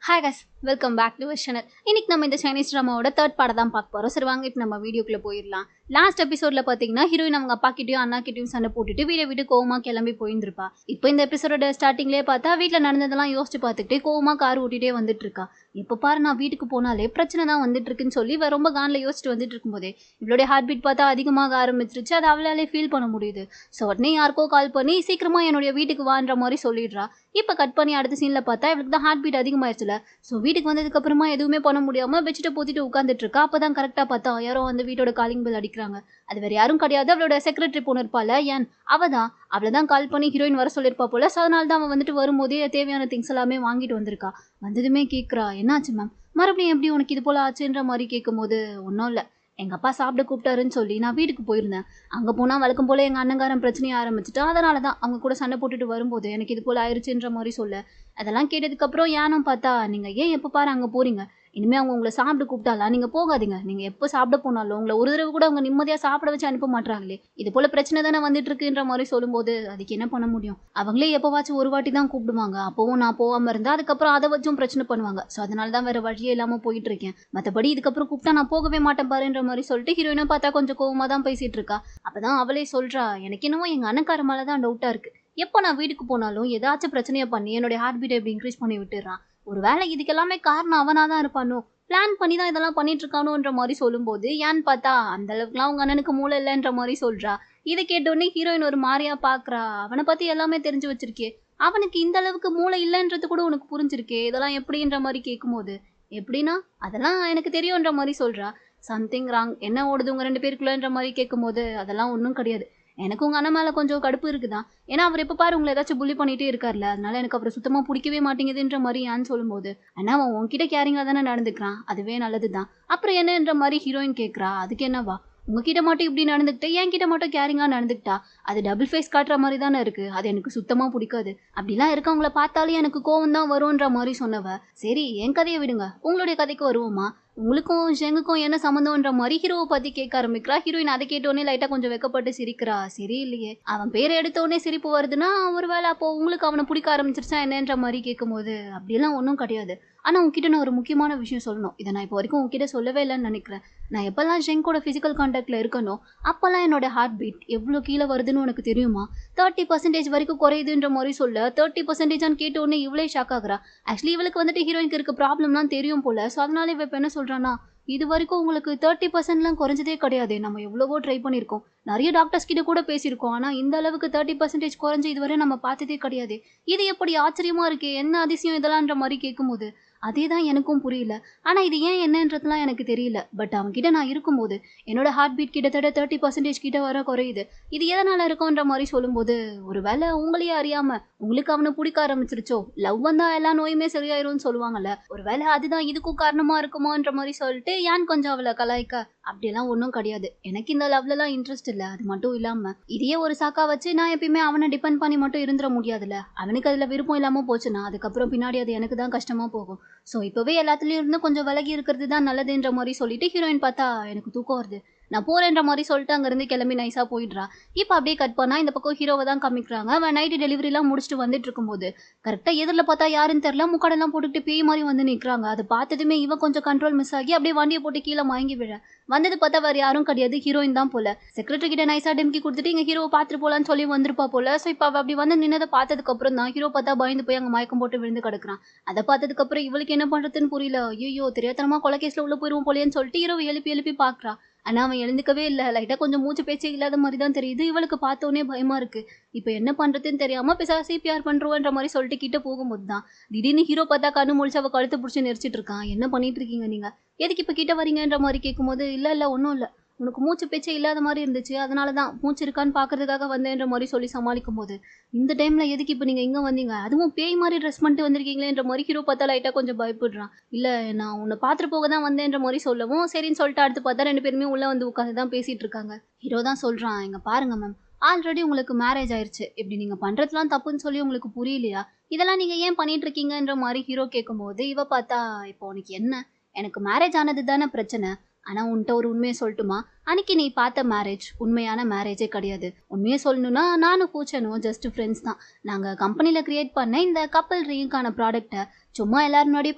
Hi guys, welcome back to channel. இன்னைக்கு நம்ம இந்த சைனீஸ் ட்ராமாவோட தேர்ட் பார்ட் தான் பார்க்க போகிறோம். சரி வாங்க இப்போ நம்ம வீடியோக்குள்ளே போயிடலாம். லாஸ்ட் எபிசோடில் பார்த்தீங்கன்னா ஹீரோயின் அவங்க அப்பா கிட்டயும் அண்ணா கிட்டயும் சண்டை போட்டுட்டு வீட்டை விட்டு கோவமாக கிளம்பி போயிருந்திருப்பா. இப்போ இந்த எபிசோட ஸ்டார்டிங்லேயே பார்த்தா வீட்டில் நடந்ததெல்லாம் யோசிச்சு பார்த்துக்கிட்டே கோவமாக கார் ஓட்டிகிட்டே வந்துட்டு இருக்கா. இப்போ பாரு நான் வீட்டுக்கு போனாலே பிரச்சனை தான் வந்துட்டு இருக்குன்னு சொல்லி ரொம்ப கானில் யோசிச்சுட்டு வந்துட்டு இருக்கும்போதே இவளுடைய ஹார்ட் பீட் பார்த்தா அதிகமாக ஆரம்பிச்சிருச்சு. அதை அவளாலே ஃபீல் பண்ண முடியுது. ஸோ உடனே யாருக்கோ கால் பண்ணி சீக்கிரமாக என்னுடைய வீட்டுக்கு வான்ற மாதிரி சொல்லிடுறா. இப்போ கட் பண்ணி அடுத்த சீனில் பார்த்தா இவளுக்கு தான் ஹார்ட் பீட் அதிகமாகிடுச்சுல. ஸோ வீட்டுக்கு வந்ததுக்கு அப்புறமா எதுவுமே பண்ண முடியாமல் பெட்ஷீட்டை போத்திட்டு உட்காந்துட்டு இருக்கா. அப்போ தான் கரெக்டாக பார்த்தா யாரோ வந்து வீட்டோட காலிங் பெல் அடிக்கிறாங்க. அது வேற யாரும் கிடையாது, அவளோட செக்ரட்டரி பொண்ணு இருப்பாள் ஏன் அவளை தான் கால் பண்ணி ஹீரோயின் வர சொல்லியிருப்பா போல. ஸோ அதனால தான் அவன் வந்துட்டு வரும்போதே தேவையான திங்ஸ் எல்லாமே வாங்கிட்டு வந்திருக்கா. வந்ததுமே கேட்குறா, என்னாச்சு மேம், மறுபடியும் எப்படி உனக்கு இது போல் ஆச்சுன்ற மாதிரி கேட்கும்போது, ஒன்றும் இல்லை, எங்கள் அப்பா சாப்பிட கூப்பிட்டாருன்னு சொல்லி நான் வீட்டுக்கு போயிருந்தேன். அங்கே போனால் வழக்கம் போல் எங்கள் அண்ணங்காரன் பிரச்சனையை ஆரம்பிச்சுட்டு அதனால தான் அவங்க கூட சண்டை போட்டுட்டு வரும்போது எனக்கு இது போல் ஆயிடுச்சுன்ற மாதிரி சொல்ல. அதெல்லாம் கேட்டதுக்கப்புறம் ஏனும் பார்த்தா, நீங்கள் ஏன் எப்போ பாரு அங்கே போகிறீங்க, இனிமேல் அவங்க உங்களை சாப்பிட கூப்பிட்டாலாம் நீங்கள் போகாதீங்க, நீங்கள் எப்போ சாப்பிட போனாலும் உங்களை ஒரு தடவை கூட அவங்க நிம்மதியாக சாப்பிட வச்சு அனுப்ப மாட்டாங்களே, இது போல் பிரச்சனை தானே வந்துட்டு இருக்குன்ற மாதிரி சொல்லும்போது அதுக்கு என்ன பண்ண முடியும், அவங்களே எப்போவாச்சும் ஒரு வாட்டி தான் கூப்பிடுவாங்க, அப்போவும் நான் போகாமல் இருந்தால் அதுக்கப்புறம் அதை வச்சும் பிரச்சனை பண்ணுவாங்க. ஸோ அதனால தான் வேறு வழியே இல்லாமல் போயிட்டு இருக்கேன், மற்றபடி இதுக்கப்புறம் கூப்பிட்டா நான் போகவே மாட்டேன் பாருன்ற மாதிரி சொல்லிட்டு ஹீரோயினை பார்த்தா கொஞ்சம் கோவமாக தான் பேசிகிட்டு இருக்கா. அப்போ தான் அவளே சொல்கிறா, எனக்கு என்னவோ எங்கள் அண்ணக்கார மேலே தான் டவுட்டாக இருக்குது, எப்போ நான் வீட்டுக்கு போனாலும் ஏதாச்சும் பிரச்சனையை பண்ணி என்னுடைய ஹார்ட் பீட்டை எப்படி இன்க்ரீஸ் பண்ணி விட்டுறான், ஒரு வேளை இதுக்கெல்லாமே காரணம் அவனாக தான் இருப்பானோ, பிளான் பண்ணி தான் இதெல்லாம் பண்ணிட்டு இருக்கானோன்ற மாதிரி சொல்லும்போது ஏன்னு பார்த்தா அந்த அளவுக்குலாம் அவங்க அண்ணனுக்கு மூளை இல்லைன்ற மாதிரி சொல்றா. இதை கேட்டோடனே ஹீரோயின் ஒரு மாதிரியா பாக்குறா. அவனை பத்தி எல்லாமே தெரிஞ்சு வச்சிருக்கே, அவனுக்கு இந்த அளவுக்கு மூளை இல்லைன்றது கூட உனக்கு புரிஞ்சிருக்கே, இதெல்லாம் எப்படின்ற மாதிரி கேட்கும்போது, எப்படின்னா அதெல்லாம் எனக்கு தெரியும்ன்ற மாதிரி சொல்றா. சம்திங் ராங், என்ன ஓடுது உங்க ரெண்டு பேருக்குள்ளன்ற மாதிரி கேட்கும்போது, அதெல்லாம் ஒன்றும் கிடையாது, எனக்கு உங்கள் அண்ணன் மேலே கொஞ்சம் கடுப்பு இருக்குதான், ஏன்னா அவர் எப்போ பாரு உங்களை ஏதாச்சும் புள்ளி பண்ணிகிட்டே இருக்கார்ல, அதனால எனக்கு அவரை சுத்தமாக பிடிக்கவே மாட்டேங்குதுன்ற மாதிரி ஏன்னு சொல்லும்போது, ஆனால் அவன் உன்கிட்ட கேரிங்காக தானே நடந்துக்கிறான், அதுவே நல்லது தான், அப்புறம் என்னன்ற மாதிரி ஹீரோயின் கேட்குறா. அதுக்கு என்னவா, உங்ககிட்ட மட்டும் இப்படி நடந்துக்கிட்டு என்கிட்ட மட்டும் கேரிங்காக நடந்துக்கிட்டா அது டபுள் ஃபேஸ் காட்டுற மாதிரி தானே இருக்குது, அது எனக்கு சுத்தமாக பிடிக்காது, அப்படிலாம் இருக்கவங்கள பார்த்தாலே எனக்கு கோவம் தான் வரும்ன்ற மாதிரி சொன்னவ. சரி என் கதையை விடுங்க, உங்களுடைய கதைக்கு வருவோமா, உங்களுக்கும் ஷெங்குக்கும் என்ன சம்மந்தம்ன்ற மாதிரி ஹீரோவை பற்றி கேட்க ஆரம்பிக்கிறா. ஹீரோயின் அதை கேட்டோடனே லைட்டாக கொஞ்சம் வெக்கப்பட்டு சிரிக்கிறா. சரி இல்லையே, அவன் பேரை எடுத்தோடனே சிரிப்பு வருதுன்னா ஒரு வேளை அப்போ உங்களுக்கு அவனை பிடிக்க ஆரம்பிச்சிருச்சா என்னன்ற மாதிரி கேட்கும்போது, அப்படியெல்லாம் ஒன்றும் கிடையாது, ஆனால் உங்ககிட்ட நான் ஒரு முக்கியமான விஷயம் சொல்லணும், இதை நான் இப்போ வரைக்கும் உங்ககிட்ட சொல்லவே இல்லைன்னு நினைக்கிறேன். நான் எப்போல்லாம் ஷெங்கோட ஃபிசிக்கல் கான்டாக்டில் இருக்கணும் அப்போல்லாம் என்னோட ஹார்ட் பீட் எவ்வளோ கீழே வருதுன்னு உனக்கு தெரியுமா, 30% வரைக்கும் குறையுதுன்ற மாதிரி சொல்ல. 30%ஆன்னு கேட்டோடனே இவ்வளோ ஷாக் ஆகுறா. ஆக்சுவலி இவளுக்கு வந்துட்டு ஹீரோயினுக்கு இருக்க ப்ராப்ளம்லாம் தெரியும் போல. ஸோ அதனால இவ இப்போ என்ன சொல்கிறான்னா, இது வரைக்கும் உங்களுக்கு 30%லாம் குறைஞ்சதே கிடையாது, நம்ம எவ்வளவோ ட்ரை பண்ணியிருக்கோம், நிறைய டாக்டர்ஸ் கிட்ட கூட பேசியிருக்கோம், ஆனால் இந்த அளவுக்கு 30% குறைஞ்சி இதுவரை நம்ம பார்த்ததே கிடையாது, இது எப்படி ஆச்சரியமாக இருக்கே, என்ன அதிசயம் இதெல்லாம்ன்ற மாதிரி கேட்கும்போது, அதே தான் எனக்கும் புரியல, ஆனால் இது ஏன் என்னன்றதுலாம் எனக்கு தெரியல, பட் அவன்கிட்ட நான் இருக்கும்போது என்னோட ஹார்ட் பீட் கிட்டத்தட்ட 30% கிட்ட வர குறையுது, இது எதனால் இருக்கும்ன்ற மாதிரி சொல்லும்போது, ஒரு வேளை உங்களையே அறியாமல் உங்களுக்கு அவனை பிடிக்க ஆரம்பிச்சிருச்சோ, லவ் வந்தால் எல்லா நோயுமே சரியாயிரும்னு சொல்லுவாங்கல்ல, ஒரு வேளை அதுதான் இதுக்கும் காரணமாக இருக்குமான்ற மாதிரி சொல்லிட்டு ஏன் கொஞ்சம் அவளை கலாய்க்க. அப்படியெல்லாம் ஒன்றும் கிடையாது, எனக்கு இந்த லவ்லலாம் இன்ட்ரெஸ்ட் இல்லை, அது மட்டும் இல்லாமல் இதையே ஒரு சாக்கா வச்சு நான் எப்பயுமே அவனை டிபெண்ட் பண்ணி மட்டும் இருந்துட முடியாதுல்ல, அவனுக்கு அதில் விருப்பம் இல்லாமல் போச்சுன்னா அதுக்கப்புறம் பின்னாடி அது எனக்கு தான் கஷ்டமாக போகும். ஸோ இப்போவே எல்லாத்துலேயும் இருந்து கொஞ்சம் விலகி இருக்கிறது தான் நல்லதுன்ற மாதிரி சொல்லிட்டு ஹீரோயின் பார்த்தா எனக்கு தூக்கம் வருது, நான் போகிறேன்ற மாதிரி சொல்லிட்டு அங்கேருந்து கிளம்பி நைஸாக போயிடுறா. இப்போ அப்படியே கட் பண்ணால் இந்த பக்கம் ஹீரோவை தான் காமிக்கிறாங்க. அவன் நைட்டு டெலிவரிலாம் முடிச்சுட்டு வந்துட்டு இருக்கும்போது கரெக்டாக எதிரில் பார்த்தா யாருன்னு தெரில, முக்காடெல்லாம் போட்டுக்கிட்டு பேய் மாதிரி வந்து நிற்கிறாங்க. அதை பார்த்ததுமே இவன் கொஞ்சம் கண்ட்ரோல் மிஸ் ஆகி அப்படியே வண்டியை போட்டு கீழே வாங்கி விழ. வந்தது பார்த்தா வேறு யாரும் கிடையாது, ஹீரோயின் தான் போல. செக்ரட்டரி கிட்ட நைஸாக டிம்கி கொடுத்துட்டு இங்கே ஹீரோவை பார்த்துட்டு போகலான்னு சொல்லி வந்திருப்பா போல. ஸோ இப்போ அவள் அப்படி வந்து நின்னதை பார்த்ததுக்கப்புறம் தான் ஹீரோ பார்த்தா பயந்து போய் அங்கே மயக்கம் போட்டு விழுந்து கிடக்குறான். அதை பார்த்ததுக்கப்புறம் இவளுக்கு என்ன பண்ணுறதுன்னு புரியல. ஐயோ தெரியாதனமா கொலைகேஸில் உள்ள போயிடுவோம் போலேன்னு சொல்லிட்டு ஹீரோவை எழுப்பி எழுப்பி பார்க்குறா. ஆனால் அவன் எழுந்துக்கவே இல்லை, லைட்டாக கொஞ்சம் மூச்சு பேச்சே இல்லாத மாதிரி தான் தெரியுது. இவளுக்கு பார்த்தோன்னே பயமாக இருக்குது. இப்போ என்ன பண்ணுறதுன்னு தெரியாமல் பிசா சிபிஆர் பண்ணுறோன்ற மாதிரி சொல்லிட்டு கிட்ட போகும்போது தான் திடீர்னு ஹீரோ பார்த்தா கண்ணு முழிச்சு அவள் கழுத்து பிடிச்சி நெரிச்சிட்டு இருக்கான். என்ன பண்ணிட்டு இருக்கீங்க நீங்கள், எதுக்கு இப்போ கிட்ட வரீங்கன்ற மாதிரி கேட்கும்போது, இல்லை இல்லை ஒன்றும் இல்லை, உனக்கு மூச்சு பேச்சே இல்லாத மாதிரி இருந்துச்சு, அதனால தான் மூச்சு இருக்கான்னு பார்க்கறதுக்காக வந்தேன்ற மாதிரி சொல்லி சமாளிக்கும் போது, இந்த டைமில் எதுக்கு இப்போ நீங்கள் இங்கே வந்தீங்க, அதுவும் பேய் மாதிரி ட்ரெஸ் பண்ணிட்டு வந்திருக்கீங்களேன்ற மாதிரி ஹீரோ பார்த்தா லைட்டாக கொஞ்சம் பயப்படுறான். இல்லை நான் உன்னை பார்த்துட்டு போக தான் வந்தேன்ற மாதிரி சொல்லவும் சரின்னு சொல்லிட்டு அடுத்து பார்த்தா ரெண்டு பேருமே உள்ளே வந்து உட்காந்து தான் பேசிகிட்டு இருக்காங்க. ஹீரோ தான் சொல்கிறான், இங்கே பாருங்க மேம், ஆல்ரெடி உங்களுக்கு மேரேஜ் ஆயிடுச்சு, இப்படி நீங்கள் பண்ணுறதுலாம் தப்புன்னு சொல்லி உங்களுக்கு புரியலையா, இதெல்லாம் நீங்கள் ஏன் பண்ணிட்டு இருக்கீங்கன்ற மாதிரி ஹீரோ கேட்கும்போது இவ பார்த்தா, இப்போ உனக்கு என்ன, எனக்கு மேரேஜ் ஆனது தானே பிரச்சனை, ஆனால் உன்கிட்ட ஒரு உண்மையை சொல்லட்டுமா? அன்னைக்கு நீ பார்த்த மேரேஜ் உண்மையான மேரேஜே கிடையாது. உண்மையை சொல்லணும்னா நானும் பூச்சனும் ஜஸ்ட் ஃப்ரெண்ட்ஸ் தான். நாங்கள் கம்பெனியில் க்ரியேட் பண்ண இந்த கப்பல் ட்ரீங்கான ப்ராடக்ட்டை சும்மா எல்லாரும் முன்னாடியே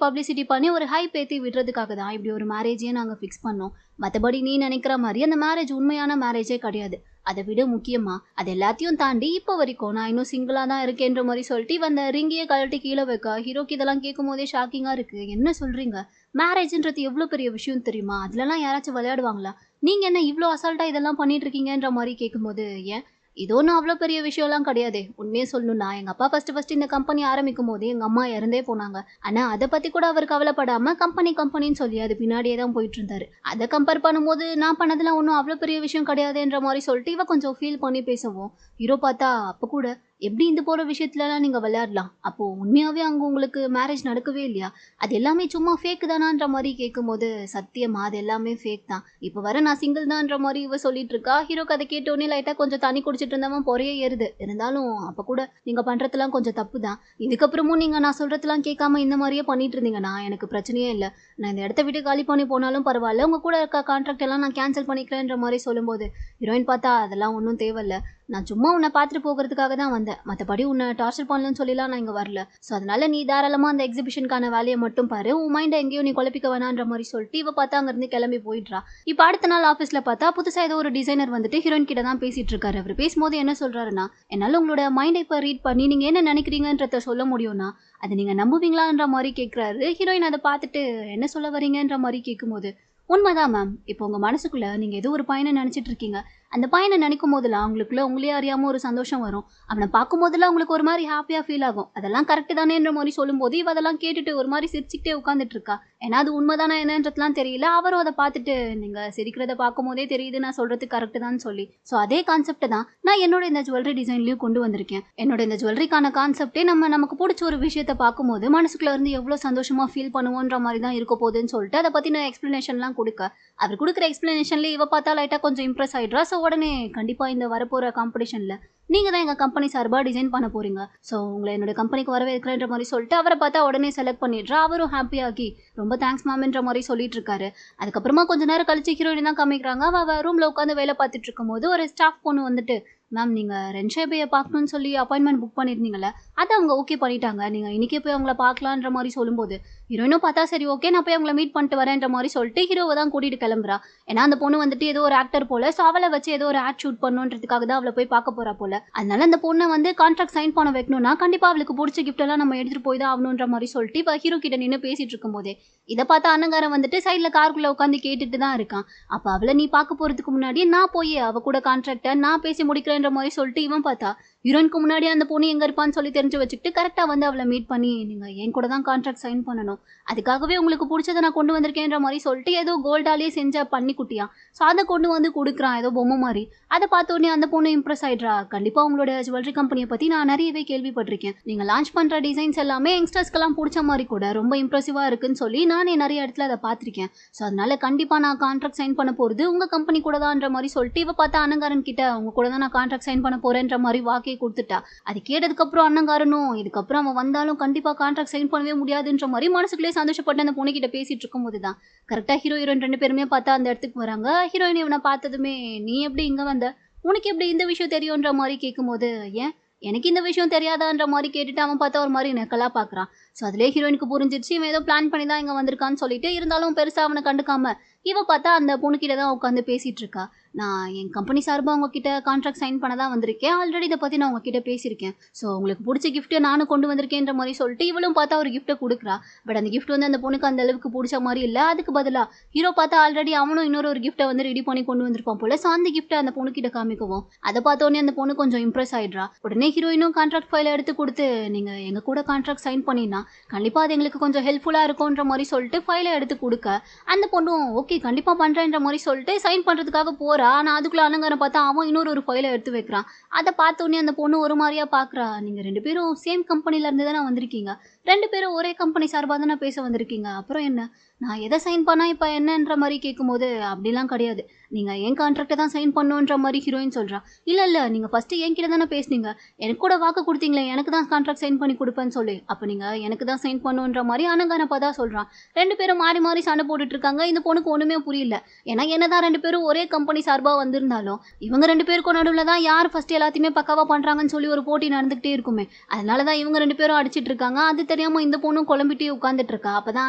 பப்ளிசிட்டி பண்ணி ஒரு ஹைப் ஏற்றி விடுறதுக்காக தான் இப்படி ஒரு மேரேஜையே நாங்கள் ஃபிக்ஸ் பண்ணோம். மற்றபடி நீ நினைக்கிற மாதிரி அந்த மேரேஜ் உண்மையான மேரேஜே கிடையாது. அதை விட முக்கியமா அது எல்லாத்தையும் தாண்டி இப்போ வரைக்கும் நான் இன்னும் சிங்கிளாக தான் இருக்கேன்ற மாதிரி சொல்லிட்டு அந்த ரிங்கையே கழட்டி கீழே வைக்க ஹீரோக்கு இதெல்லாம் கேட்கும் போதே ஷாக்கிங்காக இருக்குது. என்ன சொல்கிறீங்க? மேரேஜ்ன்றது எவ்வளோ பெரிய விஷயம் தெரியுமா? அதுலலாம் யாராச்சும் விளையாடுவாங்களா? நீங்கள் என்ன இவ்வளோ அசால்ட்டாக இதெல்லாம் பண்ணிட்டு இருக்கீங்கன்ற மாதிரி கேட்கும்போது, ஏன் இது ஒன்றும் அவ்வளோ பெரிய விஷயம்லாம் கிடையாதே. உண்மையே சொல்லணும்னா எங்கள் அப்பா ஃபஸ்ட்டு இந்த கம்பெனி ஆரம்பிக்கும் போது எங்கள் அம்மா இறந்தே போனாங்க. ஆனால் அதை பற்றி கூட அவர் கவலைப்படாமல் கம்பெனின்னு சொல்லி அது பின்னாடியே தான் போயிட்டு இருந்தாரு. அதை கம்பேர் பண்ணும்போது நான் பண்ணதெல்லாம் ஒன்றும் அவ்வளோ பெரிய விஷயம் கிடையாதுன்ற மாதிரி சொல்லிட்டு இவ கொஞ்சம் ஃபீல் பண்ணி பேசவும், ஹீரோ பார்த்தா அப்போ கூட எப்படி இந்த போகிற விஷயத்துலலாம் நீங்கள் விளையாடலாம்? அப்போது உண்மையாகவே அங்கே உங்களுக்கு மேரேஜ் நடக்கவே இல்லையா? அது எல்லாமே சும்மா ஃபேக் தானான்ற மாதிரி கேட்கும்போது, சத்தியமா அது எல்லாமே ஃபேக் தான். இப்போ வர நான் சிங்கிள் தான்ற மாதிரி இவ சொல்லிட்டு இருக்கா. ஹீரோக்கு அதை கேட்டோன்னே லைட்டாக கொஞ்சம் தண்ணி குடிச்சிட்டு இருந்தவன் பொறையே ஏறுது. இருந்தாலும் அப்போ கூட நீங்கள் பண்ணுறதுலாம் கொஞ்சம் தப்பு தான். இதுக்கப்புறமும் நீங்கள் நான் சொல்கிறதுலாம் கேட்காம இந்த மாதிரியே பண்ணிட்டு இருந்தீங்கன்னா எனக்கு பிரச்சனையே இல்லை. நான் இந்த இடத்த விட்டு காலி பண்ணி போனாலும் பரவாயில்ல, உங்கள் கூட இருக்க கான்ட்ராக்ட் எல்லாம் நான் கேன்சல் பண்ணிக்கிறேன்ற மாதிரி சொல்லும்போது, ஹீரோயின் பார்த்தா அதெல்லாம் ஒன்றும் தேவையில்லை, நான் சும்மா உன்னை பார்த்துட்டு போகிறதுக்காக தான் வந்தேன், மற்றபடி உன்னை டார்ச்சர் பண்ணலன்னு சொல்லிலாம் நான் இங்கே வரல. ஸோ அதனால நீ தாராளமாக அந்த எக்ஸிபிஷனுக்கான வேலையை மட்டும் பாரு, உன் மைண்டை எங்கேயும் நீ குழப்பிக்க வேணான்ற மாதிரி சொல்லிட்டு இவ பார்த்தா அங்கேருந்து கிளம்பி போயிடுறா. இப்போ அடுத்த நாள் ஆஃபீஸில் பார்த்தா புதுசாக ஏதோ ஒரு டிசைனர் வந்துட்டு ஹீரோயின் கிட்ட தான் பேசிட்டு இருக்காரு. அவர் பேசும்போது என்ன சொல்கிறாருன்னா, என்னால் உங்களோட மைண்டை இப்போ ரீட் பண்ணி நீங்கள் என்ன நினைக்கிறீங்கன்றத சொல்ல முடியும்னா அதை நீங்கள் நம்புவீங்களான்ற மாதிரி கேட்குறாரு. ஹீரோயின் அதை பார்த்துட்டு என்ன சொல்ல வரீங்கன்ற மாதிரி கேட்கும்போது, உண்மைதான் மேம். இப்போ உங்கள் மனசுக்குள்ளே நீங்கள் ஏதோ ஒரு பையனை நினச்சிட்டு இருக்கீங்க. அந்த பையனை நினைக்கும் போதெல்லாம் உங்களுக்குள்ள உங்களே அறியாமல் ஒரு சந்தோஷம் வரும். அவனை பார்க்கும் போதெல்லாம் உங்களுக்கு ஒரு மாதிரி ஹாப்பியாக ஃபீல் ஆகும். அதெல்லாம் கரெக்டு தானேன்ற மாதிரி சொல்லும்போது இவ அதெல்லாம் கேட்டுட்டு ஒரு மாதிரி சிரிச்சுக்கிட்டே உட்காந்துட்டு இருக்கா. ஏன்னா அது உண்மைதானே என்னன்றதுலாம் தெரியல. அவரும் அதை பார்த்துட்டு நீங்கள் சிரிக்கிறத பார்க்கும் போதே தெரியுது நான் சொல்கிறது கரெக்டு தான் சொல்லி. ஸோ அதே கான்செப்டை தான் நான் என்னோட இந்த ஜுவல்லரி டிசைன்லையும் கொண்டு வந்திருக்கேன். என்னோட இந்த ஜுவல்லரிக்கான கான்செப்டே நமக்கு பிடிச்ச ஒரு விஷயத்தை பார்க்கும்போது மனசுக்குள்ள இருந்து எவ்வளோ சந்தோஷமாக ஃபீல் பண்ணுவோன்ற மாதிரி தான் இருக்க போகுதுன்னு சொல்லிட்டு அதை பற்றி நான் எக்ஸ்ப்ளனேஷன்லாம் கொடுக்க, அவர் கொடுக்குற எக்ஸ்ப்ளனேஷன்லேயே இவ பார்த்தா லைட்டாக கொஞ்சம் இம்ப்ரெஸ் ஆகிடுறா. ஸோ உடனே கண்டிப்பாக இந்த வரப்போகிற காம்படிஷனில் நீங்கள் தான் எங்கள் கம்பெனி சார்பாக டிசைன் பண்ண போகிறீங்க, ஸோ உங்களை என்னோட கம்பெனிக்கு வரவேற்கிறேன்ற மாதிரி சொல்லிட்டு அவரை பார்த்தா உடனே செலக்ட் பண்ணிடுறா. அவரும் ஹாப்பியாகி ரொம்ப தேங்க்ஸ் மேம்ன்ற மாதிரி சொல்லிட்டு இருக்காரு. அதுக்கப்புறமா கொஞ்ச நேரம் கழிச்சு ஹீரோயின் தான் காமிக்கிறாங்க. அவள் ரூமில் உட்காந்து வேலை பார்த்துட்டு இருக்கும்போது ஒரு ஸ்டாஃப் பொண்ணு வந்துட்டு, மேம் நீங்கள் ரென்ஷேபையை பார்க்கணுன்னு சொல்லி அப்பாயின்மெண்ட் புக் பண்ணியிருந்தீங்களே, அதை அவங்க ஓகே பண்ணிட்டாங்க, நீங்கள் இன்றைக்கே போய் அவங்கள பார்க்கலான்ற மாதிரி சொல்லும்போது ஹீரோயினும் பார்த்தா சரி ஓகே நான் போய் அவங்கள மீட் பண்ணிட்டு வரேன்ற மாதிரி சொல்லிட்டு ஹீரோவை தான் கூட்டிகிட்டு கிளம்புறா. ஏன்னா அந்த பொண்ணு வந்துட்டு ஏதோ ஒரு ஆக்டர் போல, ஸோ அவளை வச்சு ஏதோ ஒரு ஆட் ஷூட் பண்ணுன்றதுக்காக தான் அவளை போய் பார்க்க போகிறா போல. அதனால அந்த பொண்ணை வந்து கான்ட்ராக்ட் சைன் பண்ண வைக்கணும்னா கண்டிப்பாக அவளுக்கு பிடிச்ச கிஃப்டெல்லாம் நம்ம எடுத்துகிட்டு போய் தான் ஆகணுன்ற மாதிரி சொல்லிட்டு இப்போ ஹீரோ கிட்ட நின்று பேசிகிட்டு இருக்கும்போதே இதை பார்த்தா அண்ணங்காரன் வந்துட்டு சைடில் காருக்குள்ளே உட்காந்து கேட்டுட்டு தான் இருக்கான். அப்போ அவளை நீ பார்க்க போகிறதுக்கு முன்னாடி நான் போய் அவள் கூட கான்ட்ராக்டை நான் பேசி முடிக்கிறேன்ற மாதிரி சொல்லிட்டு இவன் பார்த்தா ஹீரோயினுக்கு முன்னாடி அந்த பொண்ணு எங்கே இருப்பான்னு சொல்லி தெரிஞ்சு வச்சுக்கிட்டு கரெக்டாக வந்து அவளை மீட் பண்ணி, நீங்கள் என் கூட தான் கான்ட்ராக்ட் சைன் பண்ணணும், அதுக்காகவே உங்களுக்கு பிடிச்சதை நான் கொண்டு வந்திருக்கேன்ற மாதிரி சொல்லிட்டு ஏதோ கோல்டாலேயே செஞ்ச பண்ணி குட்டியா, ஸோ அதை கொண்டு வந்து கொடுக்குறான் ஏதோ பொம்மை மாதிரி. அதை பார்த்தோன்னே அந்த பொண்ணு இம்ப்ரெஸ் ஆகிடுறா. கண்டிப்பாக உங்களோட ஜுவல்லரி கம்பெனியை பற்றி நான் நிறையவே கேள்விப்பட்டிருக்கேன், நீங்கள் லான்ச் பண்ணுற டிசைன்ஸ் எல்லாமே யங்ஸ்டர்ஸ்க்கெல்லாம் பிடிச்ச மாதிரி கூட ரொம்ப இம்ப்ரெசிவாக இருக்குன்னு சொல்லி நானே நிறைய இடத்துல அதை பார்த்துருக்கேன். ஸோ அதனால கண்டிப்பாக நான் கான்ட்ராக்ட் சைன் பண்ண போகிறது உங்கள் கம்பெனி கூட தான்ன்ற மாதிரி சொல்லிட்டு இவ பார்த்தா அண்ணங்காரன் கிட்ட அவங்க கூட தான் நான் கான்ட்ராக்ட் சைன் பண்ண போகிறேன்ற மாதிரி வாக்கே கொடுத்துட்டா. அது கேட்டதுக்கப்புறம் அண்ணங்காரனும் இதுக்கப்புறம் அவன் வந்தாலும் கண்டிப்பாக கான்ட்ராக்ட் சைன் பண்ணவே முடியாதுன்ற மாதிரி மனசுக்குள்ளே சந்தோஷப்பட்டு அந்த பொண்ணு கிட்ட பேசிட்டு இருக்கும்போது தான் கரெக்டாக ஹீரோயின் ரெண்டு பேருமே பார்த்தா அந்த இடத்துக்கு வராங்க. ஹீரோயின் இவனை பார்த்ததுமே நீ எப்படி இங்கே வந்த, உனக்கு எப்படி இந்த விஷயம் தெரியுன்ற மாதிரி கேட்கும்போது, ஏன் எனக்கு இந்த விஷயம் தெரியாதான்ற மாதிரி கேட்டுட்டு அவன் பார்த்தா ஒரு மாதிரி நெக்கலாக பார்க்குறான். ஸோ அதிலே ஹீரோயினுக்கு புரிஞ்சிருச்சு இவன் ஏதோ பிளான் பண்ணி தான் இங்கே வந்திருக்கான்னு சொல்லிட்டு, இருந்தாலும் பெருசாக அவனை கண்டுக்காம இவ பார்த்தா அந்த பொண்ணுக்கிட்ட தான் உட்காந்து பேசிகிட்டு இருக்கா. நான் என் கம்பெனி சார்பாக உங்ககிட்ட கான்ட்ராக்ட் சைன் பண்ண தான் வந்திருக்கேன், ஆல்ரெடி இதை பற்றி நான் உங்ககிட்ட பேசியிருக்கேன், ஸோ உங்களுக்கு பிடிச்ச கிஃப்ட்டை நானும் கொண்டு வந்திருக்கேன்ற மாதிரி சொல்லிட்டு இவளும் பார்த்தா ஒரு கிஃப்ட்டை கொடுக்குறா. பட் அந்த கிஃப்ட் வந்து அந்த பொண்ணுக்கு அந்த அளவுக்கு பிடிச்ச மாதிரி இல்லை. அதுக்கு பதிலாக ஹீரோ பார்த்தா ஆல்ரெடி அவனும் இன்னொரு கிஃப்ட்டை வந்து ரெடி பண்ணி கொண்டு வந்திருப்பான் போல. ஸோ அந்த கிஃப்ட்டை அந்த பொண்ணுக்கிட்ட காமிக்கவும் அதை பார்த்தோன்னே அந்த பொண்ணு கொஞ்சம் இம்ப்ரெஸ் ஆகிடுறா. உடனே ஹீரோயினும் கான்ட்ராக்ட் ஃபைலை எடுத்து கொடுத்து, நீங்கள் எங்கள் கூட கான்ட்ராக்ட் சைன் பண்ணினா கண்டிப்பாக அது எங்களுக்கு கொஞ்சம் ஹெல்ப்ஃபுல்லாக இருக்கும்ன்ற மாதிரி சொல்லிட்டு ஃபைலை எடுத்து கொடுக்க, அந்த பொண்ணும் ஓகே கண்டிப்பாக பண்ணுறேன்ற மாதிரி சொல்லிட்டு சைன் பண்ணுறதுக்காக போகிறா. ஆனால் அதுக்குள்ளே அலங்காரம் பார்த்தா அவன் இன்னொரு ஃபைலை எடுத்து வைக்கிறான். அதை பார்த்தோன்னே அந்த பொண்ணு ஒரு மாதிரியாக பார்க்குறா. நீங்கள் ரெண்டு பேரும் சேம் கம்பெனிலேருந்து தானே வந்திருக்கீங்க, 2 பேரும் ஒரே கம்பெனி சார்பா தானே பேச வந்திருக்கீங்க. அப்புறம் என்ன? நான் எத சைன் பண்ணா இப்ப என்னன்ற மாரி கேட்கும்போது, அப்படிலாம் கிடையாது. நீங்க என் கான்ட்ராக்ட்ட தான் சைன் பண்ணணுன்ற மாரி ஹீரோயின் சொல்றா. இல்ல நீங்க ஃபர்ஸ்ட்டு என்கிட்ட தானே பேசுனீங்க. எனக்கு கூட வாக்கு குடுத்தீங்களே, எனக்கு தான் கான்ட்ராக்ட் சைன் பண்ணி குடுப்பேன்னு சொல்லி. அப்ப நீங்க எனக்கு தான் சைன் பண்ணணுன்ற மாரி அனங்கனப்பா தான் சொல்றான். 2 பேரும் மாறி மாறி சண்டை போட்டுட்டு இருக்காங்க. இந்த பொண்ணுக்கு ஒண்ணுமே புரியல. ஏன்னா என்னதான் 2 பேரும் ஒரே கம்பெனி சார்பா வந்திருந்தாலும், இவங்க 2 பேருக்கும் நடுவுல தான் யார் ஃபர்ஸ்ட் எல்லாத்தையுமே பக்காவா பண்றாங்கன்னு சொல்லி ஒரு போட்டி நடந்துகிட்டே இருக்குமே. அதனால தான் இவங்க 2 பேரும் அடிச்சிட்டு இருக்காங்க. அது தெரியாம இந்த பொண்ணும் குழம்பிட்டே உட்கார்ந்துட்டு இருக்கா. அப்பதான்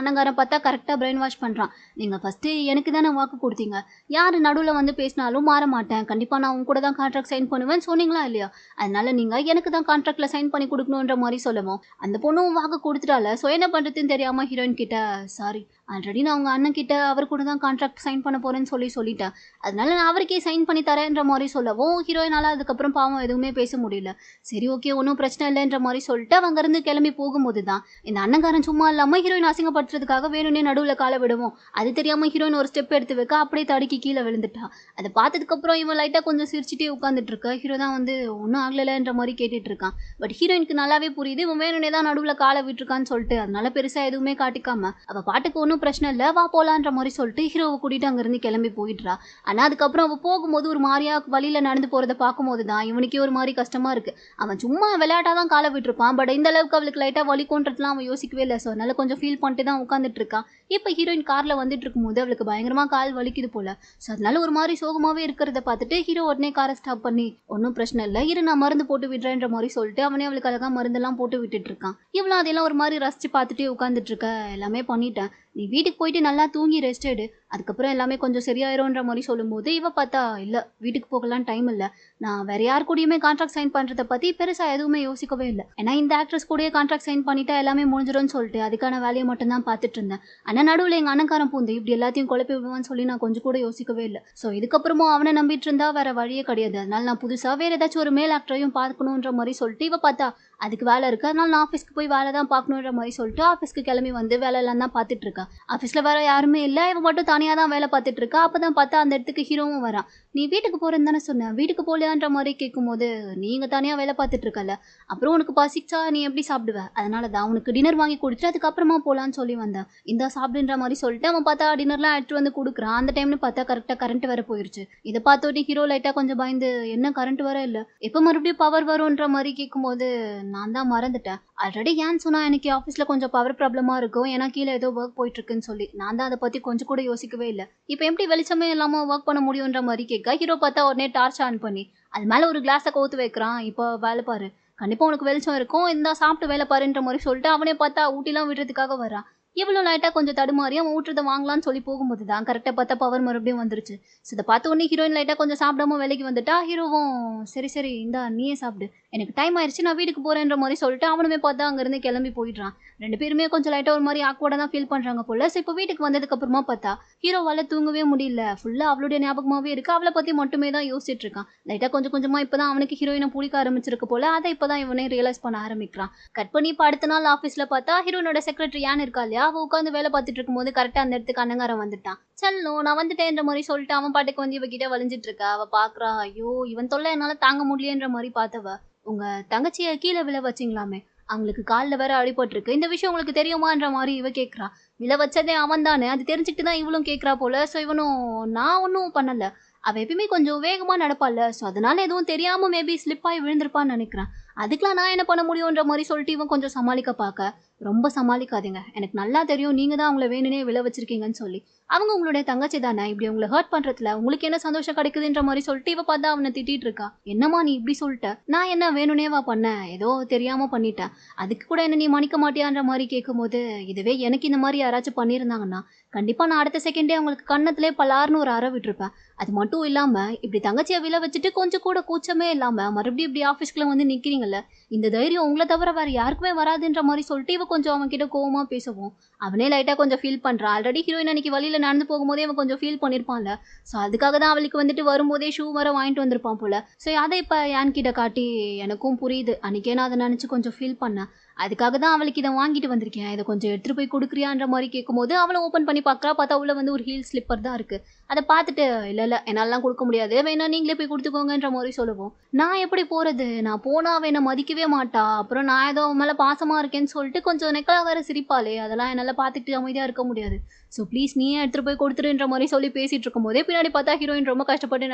அனங்காரன் பார்த்தா கரெக்ட்டா பிரெயின் வாஷ் பண்றான். நீங்க ஃபர்ஸ்ட்டு எனக்கு தானே வாக்கு குடுத்தீங்க. யாரு நடுவுல வந்து பேசினாலும் மாற மாட்டேன். கண்டிப்பா நான் உங்க கூட தான் கான்ட்ராக்ட் சைன் பண்ணுவேன்னு சொன்னீங்களா இல்லையா? அதனால நீங்க எனக்கு தான் கான்ட்ராக்ட்ல சைன் பண்ணி குடுக்கணுன்ற மாரி சொல்லவும், அந்த பொண்ணும் வாக்கு குடுத்துட்டால. ஸோ என்ன பண்றதுன்னு தெரியாம ஹீரோயின் கிட்ட சாரி ஆல்ரெடி நான் உங்க அண்ணன் கிட்ட அவர் கூட தான் கான்ட்ராக்ட் சைன் பண்ண போறேன்னு சொல்லிட்டேன். அதனால நான் அவருக்கே சைன் பண்ணி தரேன்ற மாரி சொல்லவும், ஹீரோயினால அதுக்கப்புறம் பாவம் எதுவுமே பேச முடியல. சரி ஓகே ஒண்ணும் பிரச்சனை இல்லன்ற மாரி சொல்லிட்டு அவ அங்கிருந்து கிளம்பி போகும்போது தான், இந்த அண்ணங்காரன் சும்மா இல்லாம ஹீரோயின் அசிங்கப்படுத்துறதுக்காக வேணும்னே நடுவுல கால விடவும், அது தெரியாம ஹீரோயின் ஒரு ஸ்டெப் எடுத்து வைக்க அப்படியே தடுக்கி கீழ விழுந்துட்டா. அத பார்த்ததுக்கப்புறம் இவன் லைட்டா கொஞ்சம் சிரிச்சுட்டே உட்கார்ந்துட்டு இருக்க. ஹீரோ தான் வந்து ஒண்ணும் ஆகலன்ற மாரி கேட்டுட்டு இருக்கான். பட் ஹீரோயினுக்கு நல்லாவே புரியுது இவன் வேணும்னே தான் நடுவுல கால விட்டுருக்கான்னு சொல்லிட்டு. அதனால பெருசா எதுவுமே காட்டிக்காம அவ பாட்டுக்கு ஒண்ணும் பிரச்சனை இல்ல வா போலான்ற மாரி சொல்லிட்டு ஹீரோவை கூட்டிட்டு அங்கிருந்து கிளம்பி போயிடுறா. ஆனா அதுக்கப்புறம் அவ போகும்போது ஒரு மாரியா வழியில நடந்து போறத பார்க்கும்போது தான் இவனுக்கே ஒரு மாரி கஷ்டமா இருக்கு. அவன் சும்மா விளையாட்டா தான் கால விட்டுருப்பான். பட் இந்த அளவுக்கு அவளுக்கு லைட்டா வலிக்கும்ன்றதுலாம் அவன் யோசிக்கவே இல்ல. ஸோ அதனால கொஞ்சம் ஃபீல் பண்ணிட்டு தான் உட்காந்துட்டு இருக்கான். இப்ப ஹீரோயின் கார்ல வந்துட்டு இருக்கும்போது அவளுக்கு பயங்கரமா கால் வலிக்குது போல. ஸோ அதனால ஒரு மாரி சோகமாவே இருக்கிறத பார்த்துட்டு ஹீரோ உடனே காரை ஸ்டாப் பண்ணி ஒன்றும் பிரச்சனை இல்லை இரு நான் மருந்து போட்டு விடுறேன்ற மாதிரி சொல்லிட்டு அவனே அவளுக்கு அழகா மருந்தெல்லாம் போட்டு விட்டுட்டு இருக்கான். இவ்வளோ அதெல்லாம் ஒரு மாதிரி ரசிச்சு பார்த்துட்டே உட்காந்துட்டு இருக்க. எல்லாமே பண்ணிட்டேன், நீ வீட்டுக்கு போயிட்டு நல்லா தூங்கி ரெஸ்ட் எடு, அதுக்கப்புறம் எல்லாமே கொஞ்சம் சரியாயிரும்ன்ற மாதிரி சொல்லும்போது இவ பார்த்தா இல்லை வீட்டுக்கு போகலாம் டைம் இல்லை, நான் வேற யார் கூடயுமே கான்ட்ராக்ட் சைன் பண்றதை பத்தி பெருசா எதுவுமே யோசிக்கவே இல்லை. ஏன்னா இந்த ஆக்ட்ரஸ் கூடயே கான்ட்ராக்ட் சைன் பண்ணிட்டா எல்லாமே முடிஞ்சிடும்னு சொல்லிட்டு அதுக்கான வேலையை மட்டும் தான் பார்த்துட்டு இருந்தேன். ஆனா நடுவில் எங்க அண்ணக்காரன் பூந்து இப்படி எல்லாத்தையும் குழப்பி விடுவான்னு சொல்லி நான் கொஞ்சம் கூட யோசிக்கவே இல்லை. ஸோ இதுக்கப்புறமும் அவனை நம்பிட்டு இருந்தா வேற வழியே கிடையாது. அதனால நான் புதுசா வேற ஏதாச்சும் ஒரு மேல் ஆக்டரையும் பார்க்கணுன்ற மாதிரி சொல்லிட்டு இவ பார்த்தா அதுக்கு வேலை இருக்கு, அதனால நான் ஆஃபீஸ்க்கு போய் வேலை தான் பார்க்கணுன்ற மாதிரி சொல்லிட்டு ஆஃபீஸ்க்கு கிளம்பி வந்து வேலையெல்லாம் தான் பார்த்துட்டு இருக்கா. ஆஃபீஸில் வேற யாருமே இல்லை, இவன் மட்டும் தனியாக தான் வேலை பார்த்துட்டு இருக்கா. அப்போ தான் பார்த்தா அந்த இடத்துக்கு ஹீரோவும் வரான். நீ வீட்டுக்கு போகிறேன்னு தானே சொன்னேன், வீட்டுக்கு போகலையான்ற மாதிரி கேட்கும்போது நீங்கள் தனியாக வேலை பார்த்துட்டு இருக்கல, அப்புறம் உனக்கு பசிச்சா நீ எப்படி சாப்பிடுவ, அதனால தான் உனக்கு டின்னர் வாங்கி கொடுத்துட்டு அதுக்கப்புறமா போகலான்னு சொல்லி வந்தேன், இந்த சாப்பிடுன்ற மாதிரி சொல்லிட்டு அவன் பார்த்தா டின்னர்லாம் எடுத்துட்டு வந்து கொடுக்குறான். அந்த டைம்னு பார்த்தா கரெக்டாக கரண்ட் வேற போயிருச்சு. இதை பார்த்தோன்னே ஹீரோ லைட்டாக கொஞ்சம் பயந்து என்ன கரண்ட் வர இல்லை எப்போ மறுபடியும் பவர் வரும்ன்ற மாதிரி கேட்கும்போது நான் தான் மறந்துட்டேன். ஆல்ரெடி ஏன் சொன்னா எனக்கு ஆஃபீஸில் கொஞ்சம் பவர் ப்ராப்ளமாக இருக்கும், ஏன்னா கீழே ஏதோ ஒர்க் போயிட்டு இருக்குன்னு சொல்லி நான் தான் அதை பற்றி கொஞ்சம் கூட யோசிக்கவே இல்லை. இப்போ எப்படி வெளிச்சமே இல்லாமல் ஒர்க் பண்ண முடியுன்ற மாதிரி கேட்க ஹீரோ பார்த்தா உடனே டார்ச் ஆன் பண்ணி அது மேலே ஒரு கிளாஸை கவுத்து வைக்கிறான். இப்போ வேலை பாரு, கண்டிப்பாக உனக்கு வெளிச்சம் இருக்கும், இந்த சாப்பிட்டு வேலை பாருன்ற மாதிரி சொல்லிட்டு அவனே பார்த்தா ஊட்டிலாம் விடுறதுக்காக வரான். இவ்வளோ லைட்டாக கொஞ்சம் தடுமாறி அவன் ஊட்டுறதை வாங்கலான்னு சொல்லி போகும்போது தான் கரெக்டாக பார்த்தா பவர் மறுபடியும் வந்துருச்சு. ஸோ இதை பார்த்த உடனே ஹீரோயின் லைட்டாக கொஞ்சம் சாப்பிடாம வேலைக்கு வந்துட்டா. ஹீரோவும் சரி சரி இந்தா நீயே சாப்பிடு, எனக்கு டைம் ஆயிடுச்சு நான் வீட்டுக்கு போகிறேன்ற மாதிரி சொல்லிட்டு அவனுமே பார்த்தா அங்கேருந்து கிளம்பி போயிடுறான். 2 பேருமே கொஞ்சம் லைட்டாக ஒரு மாதிரி ஆக்வர்டாக தான் ஃபீல் பண்ணுறாங்க போல. ஸோ இப்போ வீட்டுக்கு வந்ததுக்கப்புறமா பார்த்தா ஹீரோவால் தூங்கவே முடியல, ஃபுல்லாக அவளுடைய ஞாபகமாகவே இருக்குது, அவளை பற்றி மட்டுமே தான் யோசிச்சுட்டு இருக்கான். லைட்டாக கொஞ்சம் கொஞ்சமாக இப்போ தான் அவனுக்கு ஹீரோயினை பிடிக்க ஆரம்பிச்சிருக்கு போல. அதை இப்போ தான் இவனே ரியலைஸ் பண்ண ஆரம்பிக்கிறான். கட் பண்ணி இப்போ அடுத்த நாள் ஆஃபீஸில் பார்த்தா ஹீரோனோட செக்ரட்டரி யான் இருக்கா இல்லையா, அவள் உட்காந்து வேலை பார்த்துட்டு இருக்கும்போது கரெக்டாக அந்த இடத்துக்கு அண்ணங்காரன் வந்துட்டான். செல்லும் நான் வந்துட்டேன்ற மாதிரி சொல்லிட்டு அவன் பாட்டுக்கு வந்து இவகிட்ட வலிஞ்சிட்டு இருக்கா. அவள் பார்க்குறா, ஐயோ இவன் தொல்லை என்னால் தாங்க முடியலன்ற மாதிரி பார்த்தவ உங்க தங்கச்சியை கீழே விழ வச்சிங்களாமே, அவங்களுக்கு காலில் வேற அடிபட்டிருக்கு, இந்த விஷயம் உங்களுக்கு தெரியுமான்ற மாதிரி இவ கேட்குறா. விழ வச்சதே அவன் தானே, அது தெரிஞ்சுக்கிட்டு தான் இவளும் கேட்குறா போல. ஸோ இவனும் நான் ஒன்றும் பண்ணல, அவள் எப்பயுமே கொஞ்சம் வேகமாக நடப்பாள், ஸோ அதனால எதுவும் தெரியாமல் மேபி ஸ்லிப் ஆகி விழுந்திருப்பான்னு நினைக்கிறேன், அதுக்கெலாம் நான் என்ன பண்ண முடியுன்ற மாதிரி சொல்லிட்டு இவன் கொஞ்சம் சமாளிக்க பார்க்க. ரொம்ப சமாளிக்காதீங்க, எனக்கு நல்லா தெரியும் நீங்கள் தான் அவங்கள வேணுனே விழ வச்சிருக்கீங்கன்னு சொல்லி, அவங்க உங்களுடைய தங்கச்சி தானே, இப்படி உங்களை ஹர்ட் பண்ணுறதுல உங்களுக்கு என்ன சந்தோஷம் கிடைக்குதுன்ற மாதிரி சொல்லிட்டு இவ பார்த்தா அவனை திட்டிட்டு இருக்கா. என்னம்மா நீ இப்படி சொல்லிட்ட, நான் என்ன வேணுனேவா பண்ணேன், ஏதோ தெரியாமல் பண்ணிட்டேன், அதுக்கு கூட என்ன நீ மன்னிக்க மாட்டியான்ற மாதிரி கேட்கும்போது இதுவே எனக்கு இந்த மாதிரி யாராச்சும் பண்ணியிருந்தாங்கன்னா கண்டிப்பாக நான் அடுத்த செகண்டே அவங்களுக்கு கண்ணத்திலே பலார்னு ஒரு அறை விட்டுருப்பேன். அது மட்டும் இல்லாமல் இப்படி தங்கச்சியை விழ வச்சுட்டு கொஞ்சம் கூட கூச்சமே இல்லாமல் மறுபடியும் இப்படி ஆஃபீஸ்க்குள்ள வந்து நிற்கிறீங்கல்ல, இந்த தைரியம் உங்களை தவிர வேறு யாருக்குமே வராதுன்ற மாதிரி சொல்லிட்டு இவ கொஞ்சம் அவன் கிட்ட கோவமாக பேசவும் அவனே லைட்டாக கொஞ்சம் ஃபீல் பண்ணுறான். ஆல்ரெடி ஹீரோயின் அன்னைக்கு வழியில் நடந்து போகும்போதே அவன் கொஞ்சம் ஃபீல் பண்ணியிருப்பான்ல, ஸோ அதுக்காக தான் அவளுக்கு வந்துட்டு வரும்போதே ஷூ வர வாங்கிட்டு வந்திருப்பான் போல. ஸோ அதை இப்போ யான் கிட்ட காட்டி எனக்கும் புரியுது, அன்றைக்கே நான் அதை நினச்சி கொஞ்சம் ஃபீல் பண்ணேன், அதுக்காக தான் அவளுக்கு இதை வாங்கிட்டு வந்திருக்கேன், இதை கொஞ்சம் எடுத்துட்டு போய் கொடுக்குறியான்ற மாதிரி கேட்கும்போது அவளும் ஓப்பன் பண்ணி பார்க்குறா. பார்த்தா உள்ள வந்து ஒரு ஹீல் ஸ்லிப்பர் தான் இருக்கு. அதை பார்த்துட்டு இல்லை என்னாலலாம் கொடுக்க முடியாது, வேணா நீங்களே போய் கொடுத்துக்கோங்கன்ற மாதிரி சொல்லுவோம். நான் எப்படி போறது, நான் போனா அவ என்னை மதிக்கவே மாட்டா, அப்புறம் நான் ஏதோ அவன் மேலே பாசமா இருக்கேன்னு சொல்லிட்டு கொஞ்சம் நெக்கலா வேற சிரிப்பாளே, அதெல்லாம் என்னால் பார்த்துட்டு அமைதியாக இருக்க முடியாது. ஸோ ப்ளீஸ் நீயே எடுத்துகிட்டு போய் கொடுத்துருன்ற மாதிரி சொல்லி பேசிட்டு இருக்கும் போதே பின்னாடி பார்த்தா ஹீரோயின் ரொம்ப கஷ்டப்பட்டு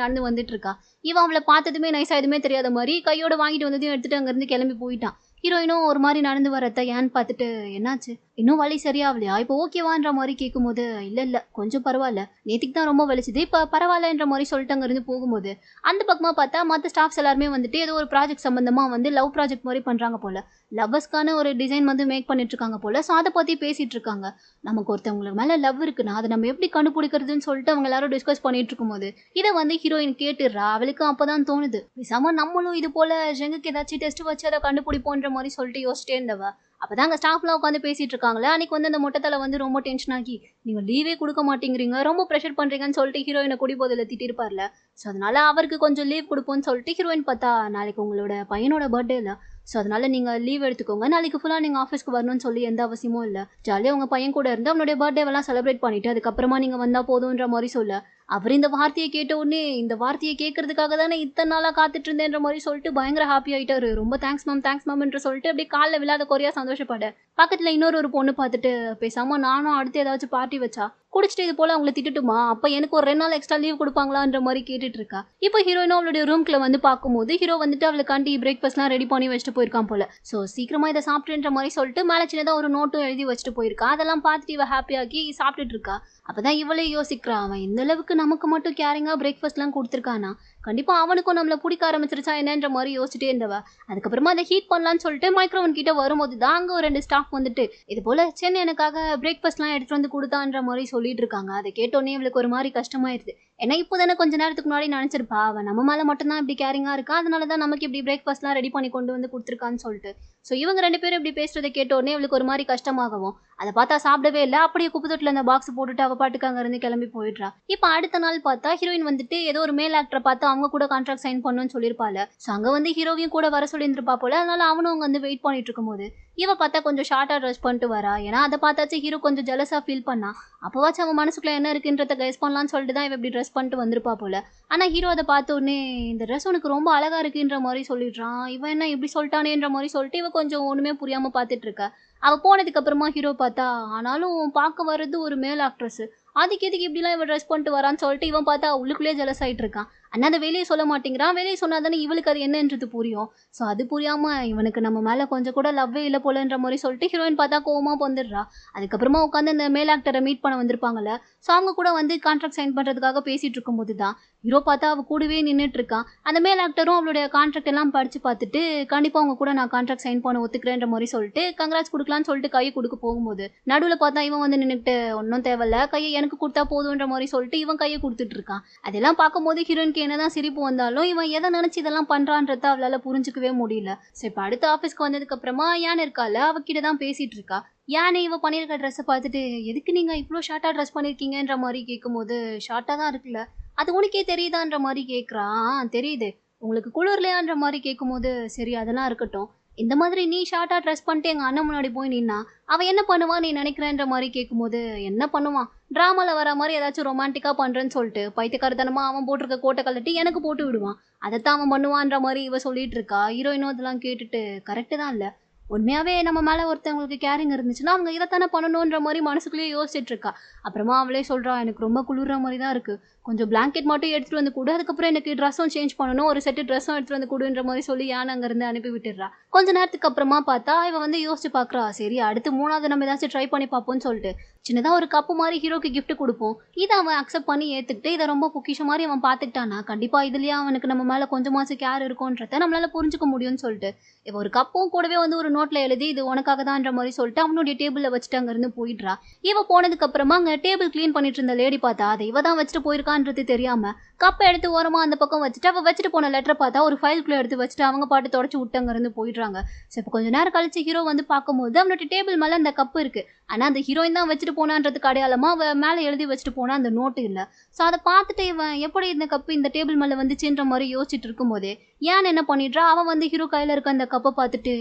நடந்து வந்துட்டு இருக்கா. இவன் அவளை பார்த்ததுமே நைஸாக எதுவுமே தெரியாத மாதிரி கையோட வாங்கிட்டு வந்ததையும் எடுத்துட்டு அங்கேருந்து கிளம்பி போயிட்டான். ஹீரோயினும் ஒரு மாதிரி நடந்து வரத்த ஏன்னு பார்த்துட்டு என்னாச்சு இன்னும் வலி சரியாகலையா, இப்போ ஓகேவான்ற மாதிரி கேட்கும்போது இல்லை கொஞ்சம் பரவாயில்ல, நேற்றுக்கு தான் ரொம்ப வலிச்சுது, இப்போ பரவாயில்லன்ற மாதிரி சொல்லிட்டு அங்கேருந்து போகும்போது அந்த பக்கமாக பார்த்தா மற்ற ஸ்டாஃப்ஸ் எல்லாருமே வந்துட்டு ஏதோ ஒரு ப்ராஜெக்ட் சம்மந்தமாக வந்து லவ் ப்ராஜெக்ட் மாதிரி பண்ணுறாங்க போல், லவ்வர்ஸ்க்கான ஒரு டிசைன் வந்து மேக் பண்ணிட்டு இருக்காங்க போல். ஸோ அதை பற்றி பேசிகிட்டு இருக்காங்க. நமக்கு ஒருத்தவங்களுக்கு மேலே லவ் இருக்குன்னா அதை நம்ம எப்படி கண்டுபிடிக்கிறதுன்னு சொல்லிட்டு அவங்க எல்லாரும் டிஸ்கஸ் பண்ணிட்டு இருக்கும்போது இதை வந்து ஹீரோயின் கேட்டுடுறா. அவளுக்கும் அப்போ தான் தோணுது, பேசாம நம்மளும் இது போல் ஜெங்குக்கு ஏதாச்சும் டெஸ்ட் வச்சு அதை கண்டுபிடிப்போன்ற மாதிரி சொல்லிட்டு யோசிச்சிட்டே இருந்தவ. அப்பதான் அங்கே ஸ்டாஃப்லாம் உட்காந்து பேசிட்டு இருக்காங்களே, அன்னைக்கு வந்து அந்த மொட்டத்தில் வந்து ரொம்ப டென்ஷன் ஆகி நீங்கள் லீவே கொடுக்க மாட்டேங்கிறீங்க, ரொம்ப ப்ரெஷர் பண்ணுறீங்கன்னு சொல்லிட்டு ஹீரோயினை குடிபோதில் திட்டிருப்பார்ல. ஸோ அதனால அவருக்கு கொஞ்சம் லீவ் கொடுப்போன்னு சொல்லிட்டு ஹீரோயின் பார்த்தா நாளைக்கு உங்களோட பையனோட பர்த்டே இல்லை, ஸோ அதனால நீங்கள் லீவ் எடுத்துக்கோங்க, நாளைக்கு ஃபுல்லாக நீங்கள் ஆஃபீஸ்க்கு வரணும்னு சொல்லி எந்த அவசியமும் இல்லை, ஜாலியாக உங்கள் பையன் கூட இருந்து அவனுடைய பர்த்டேவெல்லாம் செலிப்ரேட் பண்ணிவிட்டு அதுக்கப்புறமா நீங்கள் வந்தால் போதுன்ற மாதிரி சொல்ல. அவர் இந்த வார்த்தையை கேட்ட உடனே இந்த வார்த்தையை கேட்கறதுக்காக தானே இத்தனை நாளாக காத்துட்டு இருந்தேன்ற மாதிரி சொல்லிட்டு பயங்கர ஹாப்பி ஆகிட்டாரு. ரொம்ப தேங்க்ஸ் மேம் என்று சொல்லிட்டு அப்படியே காலில் விழாத குறையா சந்தோஷப்பட பக்கத்தில் இன்னொரு பொண்ணு பார்த்துட்டு பேசாமல் நானும் அடுத்து ஏதாச்சும் பார்ட்டி வச்சா குடிச்சிட்டு இது போல் அவங்கள திட்டுட்டுமா, அப்போ எனக்கு ஒரு 2 நாள் எக்ஸ்ட்ரா லீவ் கொடுப்பாங்களான்ற மாதிரி கேட்டுட்டு இருக்கா. இப்போ ஹீரோயினும் அவளுடைய ரூம்குள்ள வந்து பார்க்கும்போது ஹீரோ வந்துட்டு அவளுக்காண்டி பிரேக்ஃபாஸ்ட்லாம் ரெடி பண்ணி வச்சுட்டு போயிருக்கான் போல. ஸோ சீக்கிரமாக இதை சாப்பிட்டுன்ற மாதிரி சொல்லிட்டு மேலே சின்னதாக ஒரு நோட்டும் எழுதி வச்சுட்டு போயிருக்கா. அதெல்லாம் பார்த்துட்டு இவ ஹாப்பியாகி சாப்பிட்டுட்டு இருக்கா. அப்பதான் இவளே யோசிக்கிறா, அவன் இந்த அளவுக்கு நமக்கு மட்டும் கேரிங்காக பிரேக்ஃபாஸ்ட்லாம் கொடுத்துருக்கானா, கண்டிப்பாக அவனுக்கும் நம்மளை பிடிக்க ஆரம்பிச்சிருச்சா என்னன்ற மாதிரி யோசிச்சுட்டே இருந்தவ. அதுக்கப்புறமா அதை ஹீட் பண்ணலான்னு சொல்லிட்டு மைக்ரோவன் கிட்ட வரும்போது தான் அங்கே ஒரு 2 ஸ்டாஃப் வந்துட்டு இது போல் சென்னை எனக்காக பிரேக்ஃபாஸ்ட்லாம் எடுத்துகிட்டு வந்து கொடுத்தான்ற மாதிரி சொல்லிட்டு இருக்காங்க. அதை கேட்டோன்னே இவளுக்கு ஒரு மாதிரி கஷ்டமாயிருது. ஏன்னா இப்போ தானே கொஞ்ச நேரத்துக்கு முன்னாடி நினச்சிருப்பா அவன் நம்ம மேலே மட்டும்தான் இப்படி கேரிங்காக இருக்கா, அதனால தான் நமக்கு இப்படி பிரேக்ஃபாஸ்ட்லாம் ரெடி பண்ணி கொண்டு வந்து கொடுத்துருக்கான்னு சொல்லிட்டு. ஸோ இவங்க 2 பேரும் இப்படி பேசுறதை கேட்டோடனே இவளுக்கு ஒரு மாதிரி கஷ்டமாகவும் அதை பார்த்தா சாப்பிடவே இல்லை, அப்படியே குப்பை தொட்டில் அந்த பாக்ஸ் போட்டுட்டு அவள் பாட்டுக்கு அங்கேருந்து கிளம்பி போயிடுறா. இப்போ அடுத்த நாள் பார்த்தா ஹீரோயின் வந்துட்டு ஏதோ ஒரு மேல் ஆக்டரை பார்த்து அவங்க கூட கான்ட்ராக்ட் சைன் பண்ணணும்னு சொல்லியிருப்பாள். ஸோ அங்கே வந்து ஹீரோவையும் கூட வர சொல்லியிருந்திருப்பா போல. அதனால அவனும் அங்கே வந்து வெயிட் பண்ணிட்டு இருக்கும்போது இவ பார்த்தா கொஞ்சம் ஷார்ட்டாக ட்ரெஸ் பண்ணிட்டு வரா. ஏன்னா அதை பார்த்தாச்சு ஹீரோ கொஞ்சம் ஜெலஸாக ஃபீல் பண்ணா. அப்போவாச்சும் அவன் மனசுக்குள்ள என்ன இருக்குன்றத கைஸ் பண்ணலான்னு சொல்லிட்டு தான் இவ இப்படி ட்ரெஸ் பண்ணிட்டு வந்திருப்பா போல. ஆனால் ஹீரோ அதை பார்த்த உடனே இந்த ட்ரெஸ் உனக்கு ரொம்ப அழகா இருக்குன்ற மாதிரி சொல்லிடுறான். இவன் என்ன இப்படி சொல்லிட்டானேன்ற மாதிரி சொல்லிட்டு இவ கொஞ்சம் ஒன்றுமே புரியாமல் பார்த்துட்டு இருக்கா. அவள் போனதுக்கு அப்புறமா ஹீரோ பார்த்தா ஆனாலும் பார்க்க வர்றது ஒரு மேல் ஆக்ட்ரஸ், அதுக்கு எதுக்கு இப்படிலாம் இவன் ட்ரெஸ் பண்ணிட்டு வரான்னு சொல்லிட்டு இவன் பார்த்தா உள்ளுக்குள்ளேயே ஜெலஸ் ஆகிட்டு இருக்கான். ஆனால் அதை வெளியே சொல்ல மாட்டேங்கிறான். வெளியே சொன்னா தானே இவளுக்கு அது என்னன்றது புரியும். ஸோ அது புரியாமல் இவனுக்கு நம்ம மேலே கொஞ்சம் கூட லவ்வே இல்லை போலன்ற மாதிரி சொல்லிட்டு ஹீரோயின் பார்த்தா கோவமாக வந்துடுறா. அதுக்கப்புறமா உட்காந்து அந்த மேல் ஆக்டரை மீட் பண்ண வந்திருப்பாங்கல்ல, ஸோ அவங்க கூட வந்து கான்ட்ராக்ட் சைன் பண்ணுறதுக்காக பேசிகிட்டு இருக்கும்போது தான் ஹீரோ பார்த்தா அவள் கூடவே நின்றுட்டு இருக்கான். அந்த மேல் ஆக்டரும் அவளுடைய கான்ட்ராக்ட் எல்லாம் படித்து பார்த்துட்டு கண்டிப்பாக அவங்க கூட நான் கான்ட்ராக்ட் சைன் பண்ண ஒத்துக்கிறேன்ற மாதிரி சொல்லிட்டு கங்க்ராட்ஸ் கொடுக்கலான்னு சொல்லிட்டு கையை கொடுக்க போகும்போது நடுவில் பார்த்தா இவன் வந்து நின்றுட்டு ஒன்றும் தேவையில்ல கையை எனக்கு கொடுத்தா போதுன்ற மாதிரி சொல்லிட்டு இவன் கையை கொடுத்துட்டு இருக்கான். அதெல்லாம் பார்க்கும்போது ஹீரோயினுக்கு என்னதான் சிரிப்பு வந்தாலும் இவன் எதை நினச்சி இதெல்லாம் பண்ணுறான்றத அவளால் புரிஞ்சிக்கவே முடியல. ஸோ இப்போ அடுத்த ஆஃபீஸ்க்கு வந்ததுக்கு அப்புறமா யான் இருக்கால அவகிட்ட தான் பேசிகிட்டு இருக்கா. யானை இவ பண்ணியிருக்க ட்ரெஸ்ஸை பார்த்துட்டு எதுக்கு நீங்கள் இவ்வளோ ஷார்ட்டாக ட்ரெஸ் பண்ணியிருக்கீங்கன்ற மாதிரி கேட்கும்போது ஷார்ட்டாக தான் இருக்குல்ல, அது உனக்கே தெரியுதான்ற மாதிரி கேட்குறான். தெரியுது, உங்களுக்கு குளிர்லையான்ற மாதிரி கேட்கும்போது சரி அதெல்லாம் இருக்கட்டும், இந்த மாதிரி நீ ஷார்ட்டாக ட்ரெஸ் பண்ணிட்டு எங்கள் அண்ணன் முன்னாடி போய் நின்னா அவன் என்ன பண்ணுவான் நீ நினைக்கிறேன்ற மாதிரி கேட்கும்போது என்ன பண்ணுவான், ட்ராமாவில் வர மாதிரி ஏதாச்சும் ரொமான்டிக்காக பண்ணுறேன்னு சொல்லிட்டு பைத்தியக்காரத்தனமாக அவன் போட்டிருக்க கோட்டை கழட்டி எனக்கு போட்டு விடுவான், அதைத்தான் அவன் பண்ணுவான்ற மாதிரி இவ சொல்லிட்டு இருக்கா. ஹீரோயினும் அதெல்லாம் கேட்டுட்டு கரெக்டு தான் இல்லை, உண்மையாகவே நம்ம மேலே ஒருத்தவங்களுக்கு கேரிங் இருந்துச்சுன்னா அவங்க இதைத்தானே பண்ணணுன்ற மாதிரி மனசுக்குள்ளேயே யோசிச்சுட்டு இருக்கா. அப்புறமா அவளே சொல்கிறா எனக்கு ரொம்ப குளிர்ற மாதிரி தான் இருக்குது, கொஞ்சம் பிளாங்கெட் மட்டும் எடுத்துகிட்டு வந்து கொடு, அதுக்கப்புறம் எனக்கு ட்ரெஸ்ஸும் சேஞ்ச் பண்ணணும், ஒரு செட்டு ட்ரெஸ்ஸும் எடுத்துகிட்டு வந்து கொடுன்ற மாதிரி சொல்லி யானை அங்கேருந்து அனுப்பி விட்டுடுறா. கொஞ்ச நேரத்துக்கு அப்புறமா பார்த்தா இவன் வந்து யோசிச்சு பார்க்குறா, சரி அடுத்து 3வது நம்ம ஏதாச்சும் ட்ரை பண்ணி பார்ப்போம்னு சொல்லிட்டு சின்னதாக ஒரு கப்பு மாதிரி ஹீரோக்கு கிஃப்ட் கொடுப்போம், இதை அவன் அக்செப்ட் பண்ணி ஏற்றுக்கிட்டு இதை ரொம்ப பொக்கிஷ மாதிரி அவன் பார்த்துக்கிட்டானா கண்டிப்பாக இதுலேயே அவனுக்கு நம்ம மேலே கொஞ்சமாச்சும் கேர் இருக்கும்ன்றத நம்மளால் புரிஞ்சுக்க முடியும்னு சொல்லிட்டு இவன் ஒரு கப்பும் கூடவே வந்து ஒரு நோட்டில் எழுதி இது உனக்காக தான்ன்ற மாதிரி சொல்லிட்டு அவனுடைய டேபிளில் வச்சுட்டு அங்கேருந்து போயிடுறா. இவ போனதுக்கு அப்புறமா அங்கே டேபிள் க்ளீன் பண்ணிட்டு இருந்த லேடி பார்த்தா அதை இவ தான் வச்சுட்டு போயிருக்கான்றது தெரியாம கப்பை எடுத்து ஓரமா அந்த பக்கம் வச்சுட்டு அவள் வச்சுட்டு போன லெட்டரை பார்த்தா ஒரு ஃபைல்குள்ளே எடுத்து வச்சுட்டு அவங்க பாட்டு தொடச்சி விட்டு அங்கேருந்து போயிடுறாங்க. ஸோ இப்போ கொஞ்சம் நேரம் கழிச்சு ஹீரோ வந்து பார்க்கும்போது அவனுடைய டேபிள் மேலே அந்த கப்பு இருக்கு, ஆனால் அந்த ஹீரோயின் தான் வச்சுட்டு போனான்றதுக்கு அடையாளமா அவள் மேலே எழுதி வச்சுட்டு போனா அந்த நோட்டு இல்லை. ஸோ அதை பார்த்துட்டு இவன் எப்படி இந்த கப்பு இந்த டேபிள் மேலே வந்துச்சுன்ற மாதிரி யோசிச்சுட்டு இருக்கும்போதே ஏன் என்ன பண்ணிடுறா, அவன் வந்து ஹீரோ கையில இருக்க அந்த கப்பை பார்த்துட்டு,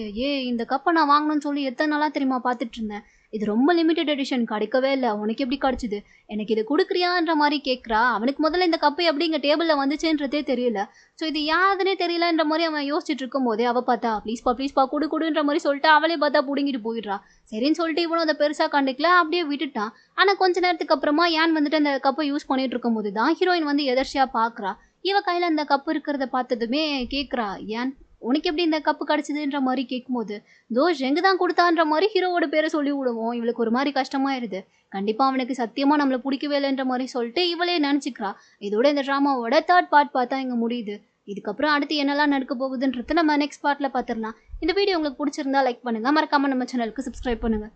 இந்த கப்பை நான் வாங்கணும்னு சொல்லி எத்தனை நாளா தெரியுமா பார்த்துட்டு இருந்தேன். இது ரொம்ப லிமிடெட் எடிஷன், கிடைக்கவே இல்லை, உனக்கு எப்படி கிடைச்சது, எனக்கு இது கொடுக்குறியான்ற மாதிரி கேட்குறா. அவனுக்கு முதல்ல இந்த கப்பு எப்படி இங்கே டேபிளில் வந்துச்சுன்றதே தெரியல. ஸோ இது யாருன்னே தெரியலன்ற மாதிரி அவன் யோசிச்சுட்டு இருக்கும் போதே அவள் பார்த்தா ப்ளீஸ்ப்பா கொடுன்ற மாதிரி சொல்லிட்டு அவளே பார்த்தா பிடுங்கிட்டு போயிடுறா. சரின்னு சொல்லிட்டு இவனும் அதை பெருசாக கண்டுக்கல, அப்படியே விட்டுட்டான். ஆனால் கொஞ்ச நேரத்துக்கு அப்புறமா ஏன் வந்துட்டு அந்த கப்பை யூஸ் பண்ணிட்டு இருக்கும் போது தான் ஹீரோயின் வந்து எதர்ச்சியாக பார்க்குறா. இவ கையில் அந்த கப்பு இருக்கிறத பார்த்ததுமே கேட்குறா, ஏன் உனக்கு எப்படி இந்த கப்பு கிடச்சிதுன்ற மாதிரி கேட்கும்போது, தோஷ் எங்கே தான் கொடுத்தான்ற மாதிரி ஹீரோவோட பேரை சொல்லி விடுவோம். இவளுக்கு ஒரு மாதிரி கஷ்டமாயிருது. கண்டிப்பாக அவனுக்கு சத்தியமாக நம்மளை பிடிக்கவே இல்லைன்ற மாதிரி சொல்லிட்டு இவளே நினச்சிக்கிறா. இதோட இந்த ட்ராமாவோட 3rd பார்ட் பார்த்தா இங்கே முடியுது. இதுக்கப்புறம் அடுத்து என்னெல்லாம் நடக்க போகுதுன்றது நம்ம நெக்ஸ்ட் பார்ட்டில் பார்த்துடலாம். இந்த வீடியோ உங்களுக்கு பிடிச்சிருந்தா லைக் பண்ணுங்கள், மறக்காமல் நம்ம சேனலுக்கு சப்ஸ்கிரைப் பண்ணுங்கள்.